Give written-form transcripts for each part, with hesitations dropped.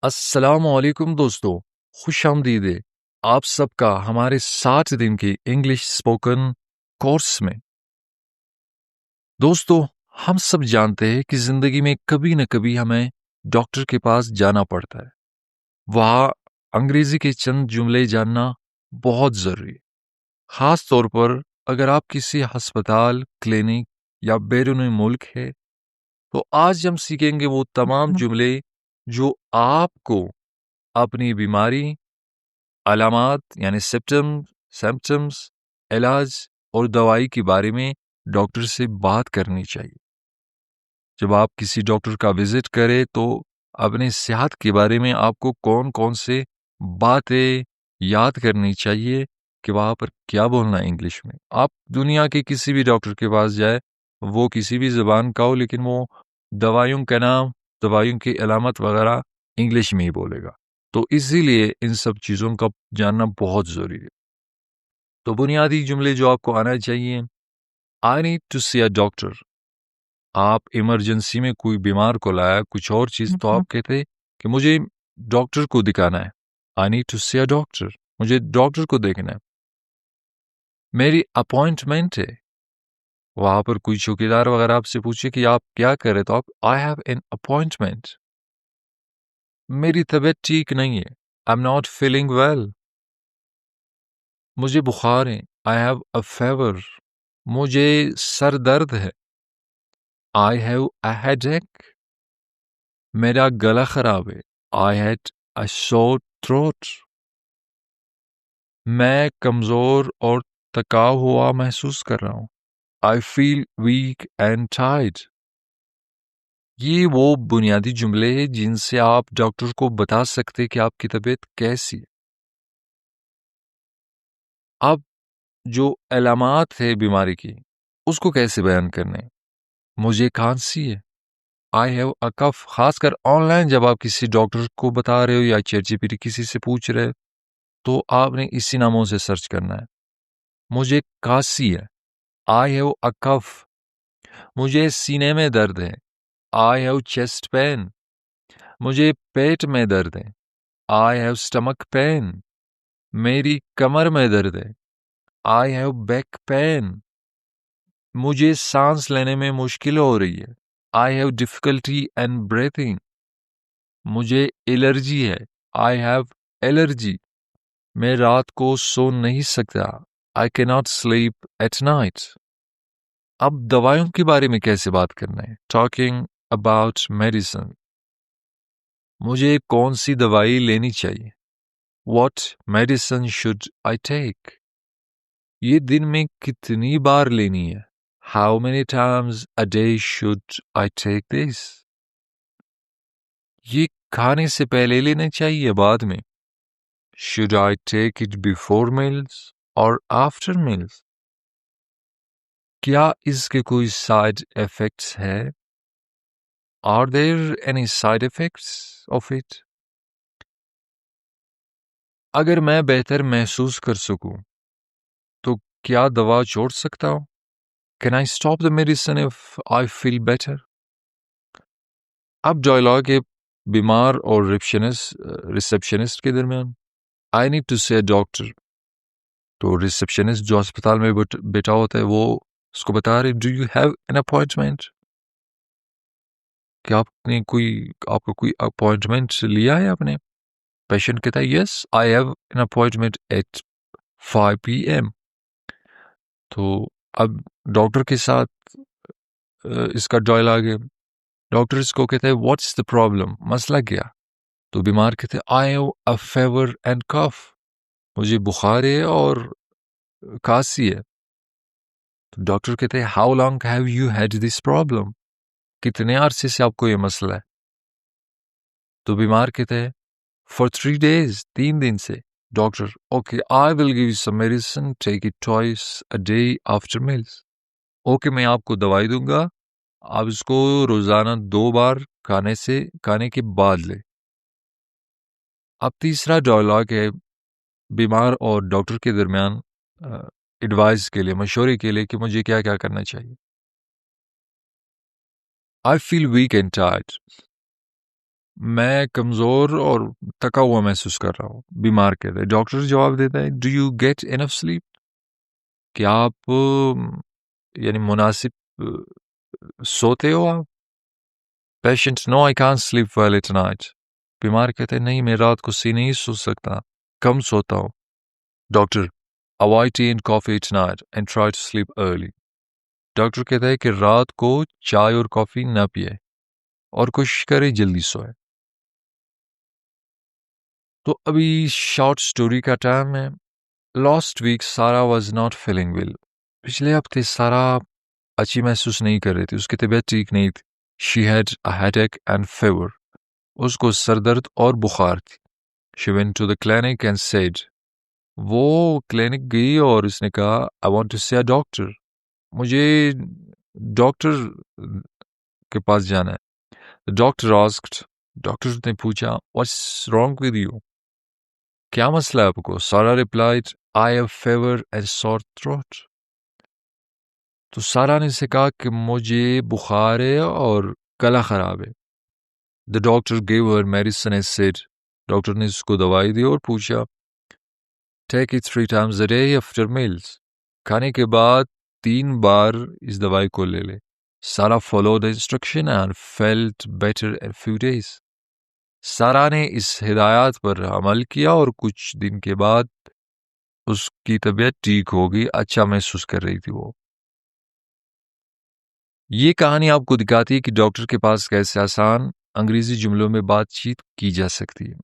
السلام علیکم دوستو، خوش آمدید ہے آپ سب کا ہمارے 60 دن کی انگلش اسپوکن کورس میں۔ دوستو، ہم سب جانتے ہیں کہ زندگی میں کبھی نہ کبھی ہمیں ڈاکٹر کے پاس جانا پڑتا ہے۔ وہاں انگریزی کے چند جملے جاننا بہت ضروری ہے، خاص طور پر اگر آپ کسی ہسپتال، کلینک یا بیرون ملک ہے۔ تو آج ہم سیکھیں گے وہ تمام جملے جو آپ کو اپنی بیماری، علامات یعنی سمپٹمز، علاج اور دوائی کے بارے میں ڈاکٹر سے بات کرنی چاہیے۔ جب آپ کسی ڈاکٹر کا وزٹ کریں تو اپنے صحت کے بارے میں آپ کو کون کون سے باتیں یاد کرنی چاہیے کہ وہاں پر کیا بولنا ہے انگلش میں۔ آپ دنیا کے کسی بھی ڈاکٹر کے پاس جائے، وہ کسی بھی زبان کا ہو، لیکن وہ دوائیوں کا نام، دوائیوں کی علامت وغیرہ انگلش میں ہی بولے گا۔ تو اسی لیے ان سب چیزوں کا جاننا بہت ضروری ہے۔ تو بنیادی جملے جو آپ کو آنا چاہیے: I need to see a doctor۔ آپ ایمرجنسی میں کوئی بیمار کو لایا، کچھ اور چیز، تو آپ کہتے کہ مجھے ڈاکٹر کو دکھانا ہے۔ I need to see a doctor، مجھے ڈاکٹر کو دیکھنا ہے، میری اپوائنٹمنٹ ہے۔ وہاں پر کوئی چوکیدار وغیرہ آپ سے پوچھے کہ آپ کیا کر رہے، تو آپ I have an appointment، میری طبیعت ٹھیک نہیں ہے، I'm not feeling well، مجھے بخار ہے، I have a fever، مجھے سر درد ہے، I have a headache، میرا گلا خراب ہے، I had a sore throat، میں کمزور اور تھکا ہوا محسوس کر رہا ہوں، I feel weak and tired۔ یہ وہ بنیادی جملے ہیں جن سے آپ ڈاکٹر کو بتا سکتے کہ آپ کی طبیعت کیسی ہے۔ اب جو علامات ہے بیماری کی، اس کو کیسے بیان کرنے؟ مجھے کھانسی ہے، I have a cough۔ خاص کر آن لائن جب آپ کسی ڈاکٹر کو بتا رہے ہو یا چیٹ جی پی ٹی کسی سے پوچھ رہے ہو، تو آپ نے اسی ناموں سے سرچ کرنا ہے۔ مجھے کھانسی ہے، I have a cough۔ مجھے سینے میں درد ہے، I have chest pain۔ مجھے پیٹ میں درد ہے، I have stomach pain۔ میری کمر میں درد ہے، I have back pain۔ مجھے سانس لینے میں مشکل ہو رہی ہے، I have difficulty in breathing۔ مجھے الرجی ہے، I have allergy۔ میں رات کو سو نہیں سکتا، I cannot sleep at night۔ اب دوائیوں کے بارے میں کیسے بات کرنا ہے؟ Talking about medicine۔ مجھے کون سی دوائی لینی چاہیے؟ What medicine should I take؟ یہ دن میں کتنی بار لینی ہے؟ How many times a day should I take this؟ یہ کھانے سے پہلے لینا چاہیے بعد میں؟ Should I take it before meals or after meals؟ کیا اس کے کوئی سائڈ ایفیکٹس ہے؟ Are there any side effects of it؟ اگر میں بہتر محسوس کر سکوں تو کیا دوا چھوڑ سکتا ہوں؟ Can I stop the medicine if I feel better؟ اب ڈائلاگ ہے بیمار اور ریسپشنسٹ کے درمیان۔ I need to see a doctor۔ تو ریسپشنسٹ جو اسپتال میں بیٹھا ہوتا ہے، وہ اس کو بتا رہے Do you have an appointment؟ کیا آپ کا کوئی اپوائنٹمنٹ لیا ہے آپ نے؟ پیشنٹ کہتا ہے Yes I have an appointment at 5 PM۔ تو اب ڈاکٹر کے ساتھ اس کا ڈائلاگ ہے، ڈاکٹر اس کو کہتا ہے What's the problem؟ مسئلہ کیا؟ تو بیمار کہتے ہیں I have a fever and cough۔ مجھے بخار ہے اور کھانسی ہے۔ تو ڈاکٹر کہتے ہیں How long have you had this problem؟ کتنے عرصے سے آپ کو یہ مسئلہ ہے؟ تو بیمار کہتے ہیں For 3 days، 3 دن سے۔ Doctor Okay I will give you some medicine، take it twice a day after meals۔ Okay میں آپ کو دوائی دوں گا، آپ اس کو روزانہ 2 بار کھانے کے بعد لیں۔ اب تیسرا ڈائلاگ ہے بیمار اور ڈاکٹر کے درمیان ایڈوائز کے لیے، مشورے کے لیے کہ مجھے کیا کیا کرنا چاہیے۔ I feel weak and tired۔ میں کمزور اور تھکا ہوا محسوس کر رہا ہوں، بیمار کہتا ہے۔ ڈاکٹر جواب دیتا ہے do you get enough sleep, کیا آپ یعنی مناسب سوتے ہو آپ؟ Patient no I can't sleep well at night, بیمار کہتے ہیں نہیں میں رات کو نہیں سو سکتا، کم سوتا ہوں۔ Doctor avoid tea and coffee at night and try to sleep early, doctor کہتا ہے کہ رات کو چائے اور کافی نہ پیے اور کوشش کرے جلدی سوئے۔ تو ابھی شارٹ سٹوری کا ٹائم ہے۔ لاسٹ ویک سارا واز ناٹ فیلنگ ویل، پچھلے ہفتے سارا اچھی محسوس نہیں کر رہی تھی، اس کی طبیعت ٹھیک نہیں تھی۔ She had a headache and fever, اس کو سر درد اور بخار تھی۔ She went to the clinic and said, وہ کلینک گئی اور اس نے کہا I want to see a doctor, مجھے ڈاکٹر کے پاس جانا ہے۔ ڈاکٹر آسکڈ، ڈاکٹر نے پوچھا واٹس رانگ ود یو، کیا مسئلہ ہے آپ کو؟ Sara replied I have fever and sore throat, تو سارا نے اسے کہا کہ مجھے بخار ہے اور گلا خراب ہے۔ The doctor gave her medicine and said، doctor نے اس کو دوائی دی اور پوچھا take it 3 times a day after meals، کھانے کے بعد 3 بار اس دوائی کو لے لے۔ سارا followed the instruction and felt better in few days، سارا نے اس ہدایات پر عمل کیا اور کچھ دن کے بعد اس کی طبیعت ٹھیک ہو گئی، اچھا محسوس کر رہی تھی وہ۔ یہ کہانی آپ کو دکھاتی ہے کہ ڈاکٹر کے پاس کیسے آسان انگریزی جملوں میں بات چیت کی جا سکتی ہے۔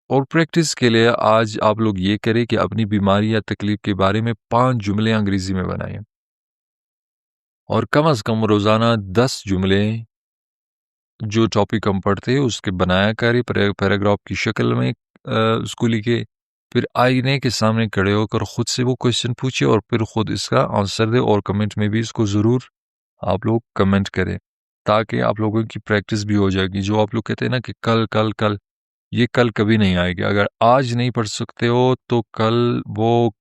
اور پریکٹس کے لیے آج آپ لوگ یہ کریں کہ اپنی بیماری یا تکلیف کے بارے میں 5 جملے انگریزی میں بنائیں، اور کم از کم روزانہ 10 جملے جو ٹاپک ہم پڑھتے ہیں اس کے بنایا کریں، پیراگراف کی شکل میں اس کو لکھے، پھر آئینے کے سامنے کھڑے ہو کر خود سے وہ کوشچن پوچھے اور پھر خود اس کا آنسر دے، اور کمنٹ میں بھی اس کو ضرور آپ لوگ کمنٹ کریں تاکہ آپ لوگوں کی پریکٹس بھی ہو جائے گی۔ جو آپ لوگ کہتے ہیں نا کہ کل کل کل، یہ کل کبھی نہیں آئے گی۔ اگر آج نہیں پڑھ سکتے ہو تو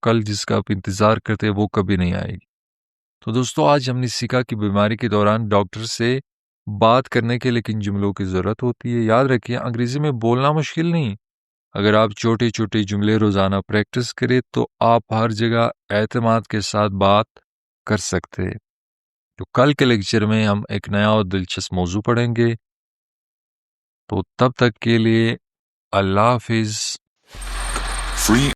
کل جس کا آپ انتظار کرتے وہ کبھی نہیں آئے گی۔ تو دوستو آج ہم نے سیکھا کہ بیماری کے دوران ڈاکٹر سے بات کرنے کے لیکن جملوں کی ضرورت ہوتی ہے۔ یاد رکھیے انگریزی میں بولنا مشکل نہیں، اگر آپ چھوٹے چھوٹے جملے روزانہ پریکٹس کریں تو آپ ہر جگہ اعتماد کے ساتھ بات کر سکتے ہیں۔ تو کل کے لیکچر میں ہم ایک نیا اور دلچسپ موضوع پڑھیں گے، تو تب تک کے لیے اللہ حافظ۔ Free